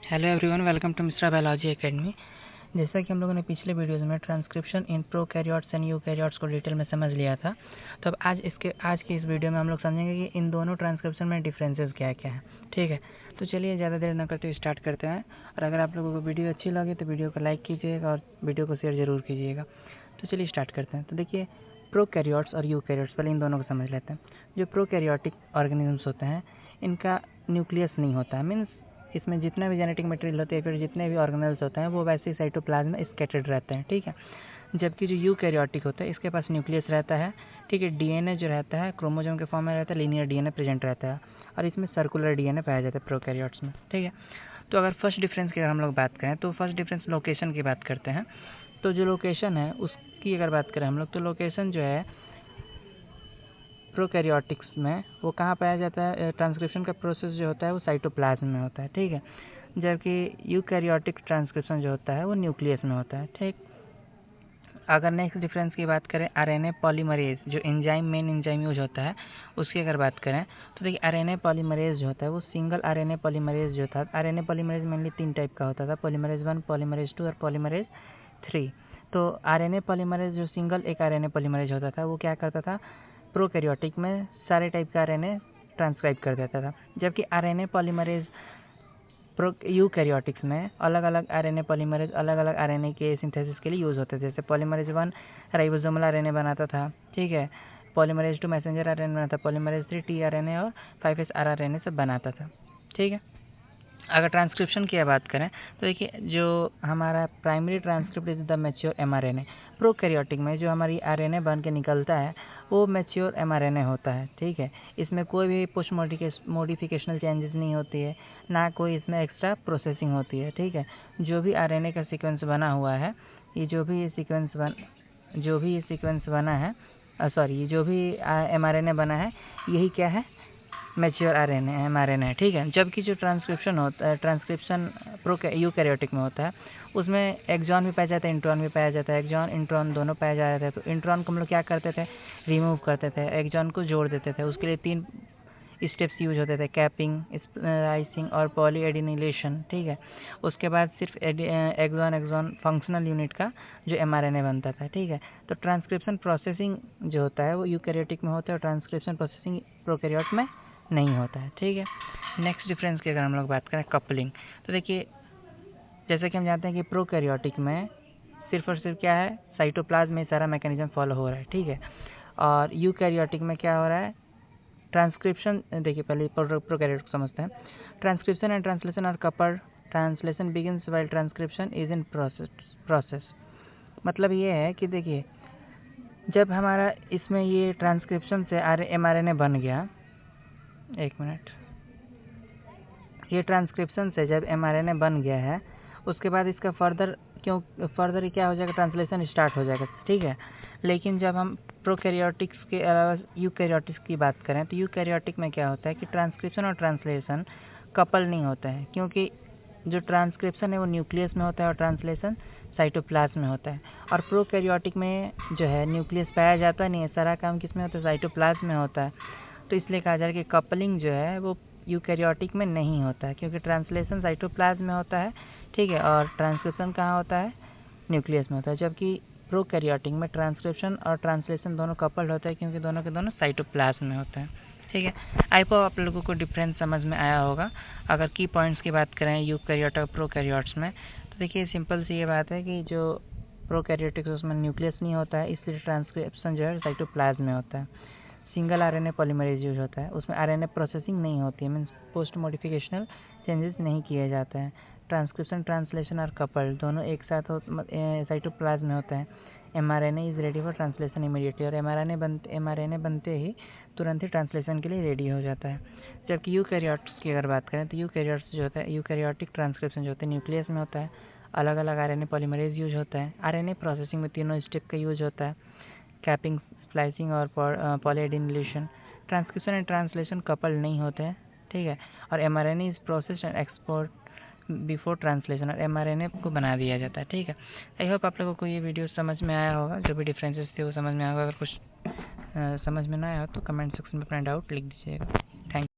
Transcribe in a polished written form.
Hello everyone, welcome to mister biology academy. जैसा कि हम लोगों ने पिछले वीडियोज़ में transcription in prokaryotes and eukaryotes को डिटेल में समझ लिया था, तो अब आज के इस वीडियो में हम लोग समझेंगे कि इन दोनों ट्रांसक्रिप्शन में डिफरेंसेस क्या क्या है। ठीक है, तो चलिए ज़्यादा देर न करते हुए स्टार्ट करते हैं। और अगर आप लोगों को वीडियो अच्छी लगे तो वीडियो को लाइक कीजिएगा और वीडियो को शेयर जरूर कीजिएगा। तो चलिए स्टार्ट करते हैं। तो देखिए, प्रोकैरियोट्स और यूकैरियोट्स, पहले इन दोनों को समझ लेते हैं। जो प्रोकैरियोटिक ऑर्गेनिजम्स होते हैं, इनका न्यूक्लियस नहीं होता है, मीन्स इसमें जितना भी जेनेटिक मटेरियल होते हैं, फिर जितने भी ऑर्गेनल्स होते हैं, वो वैसे ही साइटोप्लाज्म में स्कैटर्ड रहते हैं। ठीक है, जबकि जो यूकैरियोटिक होता है, इसके पास न्यूक्लियस रहता है। ठीक है, डीएनए जो रहता है क्रोमोसोम के फॉर्म में रहता है, लीनियर डीएनए प्रेजेंट रहता है, और इसमें सर्कुलर डीएनए पाया जाता है प्रोकैरियोट्स में। ठीक है, तो अगर फर्स्ट डिफरेंस की अगर हम लोग बात करें तो फर्स्ट डिफरेंस लोकेशन की बात करते हैं। तो जो लोकेशन है उसकी अगर बात करें हम लोग, तो लोकेशन जो है प्रोकैरियोटिक्स में वो कहाँ पाया जाता है, ट्रांसक्रिप्शन का प्रोसेस जो होता है वो साइटोप्लाज्म में होता है। ठीक है, जबकि यूकैरियोटिक ट्रांसक्रिप्शन जो होता है वो न्यूक्लियस में होता है। ठीक, अगर नेक्स्ट डिफरेंस की बात करें आरएनए पॉलीमरेज, जो एंजाइम मेन एंजाइम यूज होता है उसकी अगर बात करें तो देखिए, आरएनए पॉलीमरेज जो होता है वो सिंगल आरएनए पॉलीमरेज जो था, आरएनए पॉलीमरेज मेनली 3 टाइप का होता था, पॉलीमरेज 1, पॉलीमरेज 2 और पॉलीमरेज 3। तो आरएनए पॉलीमरेज जो सिंगल एक आरएनए पॉलीमरेज होता था वो क्या करता था, प्रोकैरियोटिक में सारे टाइप का आरएनए ट्रांसक्राइब कर देता था, जबकि आरएनए पॉलीमरेज यूकैरियोटिक्स में अलग अलग आरएनए पॉलीमरेज अलग अलग आरएनए के सिंथेसिस के लिए यूज़ होते थे। जैसे पॉलीमरेज 1 राइबोसोमल आरएनए बनाता था। ठीक है, पॉलीमरेज 2 मैसेंजर आरएनए बनाता था, पॉलीमरेज 3 टीआरएनए और 5S आरआरएनए सब बनाता था। ठीक है, अगर ट्रांसक्रिप्शन की बात करें तो देखिए, जो हमारा primary transcript is the mature mRNA. Prokaryotic में जो हमारी आरएनए बन के निकलता है वो मैच्योर एमआरएनए होता है। ठीक है, इसमें कोई भी पोस्ट मॉडिफिकेशनल चेंजेस नहीं होती है, ना कोई इसमें एक्स्ट्रा प्रोसेसिंग होती है। ठीक है, जो भी आरएनए का सीक्वेंस बना हुआ है, ये जो भी ये सीक्वेंस बना है, जो भी एमआरएनए बना है, यही क्या है, मैच्योर आरएनए एमआरएनए है। ठीक है, जबकि जो ट्रांसक्रिप्शन होता है, ट्रांसक्रिप्शन यूकैरियोटिक में होता है, उसमें एक्सॉन भी पाया जाता है, इंट्रॉन भी पाया जाता है, एक्सॉन इंट्रॉन दोनों पाया जाते हैं। तो इंट्रॉन को हम लोग क्या करते थे, रिमूव करते थे, एक्सॉन को जोड़ देते थे। उसके लिए 3 स्टेप्स यूज होते थे, कैपिंग, स्प्लाइसिंग और पॉली एडिनिलेशन। ठीक है, उसके बाद सिर्फ एक्सॉन फंक्शनल यूनिट का जो एमआरएनए बनता था। ठीक है, तो ट्रांसक्रिप्शन प्रोसेसिंग जो होता है वो यूकैरियोटिक में होता है और ट्रांसक्रिप्शन प्रोसेसिंग प्रोकैरियोट में नहीं होता है। ठीक है, नेक्स्ट डिफरेंस की अगर हम लोग बात करें कपलिंग, तो देखिए, जैसे कि हम जानते हैं कि प्रोकैरियोटिक में सिर्फ और सिर्फ क्या है, साइटोप्लाज्म में सारा मैकेनिज्म फॉलो हो रहा है। ठीक है, और यूकैरियोटिक में क्या हो रहा है, ट्रांसक्रिप्शन। देखिए, पहले प्रोकैरियोट को समझते हैं। Transcription and translation are coupled, translation begins while transcription is in process. मतलब ये है कि देखिए, जब हमारा इसमें ये ट्रांसक्रिप्शन से एमआरएनए बन गया, एक मिनट, ये ट्रांसक्रिप्शन से जब एमआरएनए बन गया है, उसके बाद इसका फर्दर क्या हो जाएगा, ट्रांसलेशन स्टार्ट हो जाएगा। ठीक है, लेकिन जब हम प्रोकैरियोटिक्स के अलावा यूकैरियोटिक्स की बात करें तो यूकैरियोटिक में क्या होता है कि ट्रांसक्रिप्शन और ट्रांसलेशन कपल नहीं होता है, क्योंकि जो ट्रांसक्रिप्शन है वो न्यूक्लियस में होता है और ट्रांसलेशन साइटोप्लाज्म में होता है। और प्रोकैरियोटिक में जो है न्यूक्लियस पाया जाता नहीं है, सारा काम किस में होता है, साइटोप्लाज्म में होता है। तो इसलिए कहा जा रहा है कि कपलिंग जो है वो यूकैरियोटिक में नहीं होता है, क्योंकि ट्रांसलेशन साइटोप्लाज्म में होता है। ठीक है, और ट्रांसक्रिप्शन कहाँ होता है, न्यूक्लियस में होता है। जबकि प्रोकैरियोटिक में ट्रांसक्रिप्शन और ट्रांसलेशन दोनों कपल्ड होता है, क्योंकि दोनों के दोनों साइटोप्लाज्म में होता है। ठीक है, आई होप आप लोगों को डिफरेंस समझ में आया होगा। अगर की पॉइंट्स की बात करें यूकैरियोट और प्रोकैरियोट्स में, तो देखिए, सिंपल सी ये बात है कि जो प्रोकैरियोटिक्स उसमें न्यूक्लियस नहीं होता है, इसलिए ट्रांसक्रिप्शन जो है साइटोप्लाज्म में होता है। सिंगल आरएनए पॉलीमरेज यूज होता है, उसमें आरएनए प्रोसेसिंग नहीं होती है, मीन्स पोस्ट मॉडिफिकेशनल चेंजेस नहीं किए जाते हैं। ट्रांसक्रिप्शन ट्रांसलेशन और कपल्ड दोनों एक साथ साइटोप्लाज्म में होता है। MRNA is ready for translation immediately, और एमआरएनए बनते ही तुरंत ही ट्रांसलेशन के लिए रेडी हो जाता है। जबकि यूकैरियोट्स की अगर बात करें तो यूकैरियोट्स जो होता है, यूकैरियोटिक ट्रांसक्रिप्शन जो होता है न्यूक्लियस में होता है, अलग अलग आरएनए पॉलीमरेज यूज होता है। आरएनए प्रोसेसिंग में तीनों स्टेप का यूज होता है, कैपिंग, स्प्लाइसिंग और polyadenylation. Transcription and translation couple नहीं होते हैं। ठीक है, और mRNA is processed and export before translation, और एमआरएनए को बना दिया जाता है। ठीक है, आई होप आप लोगों को ये वीडियो समझ में आया होगा, जो भी डिफरेंसेस थे वो समझ में आया होगा। अगर कुछ समझ में ना आया हो तो कमेंट सेक्शन में अपना डाउट लिख दीजिएगा। Thank you.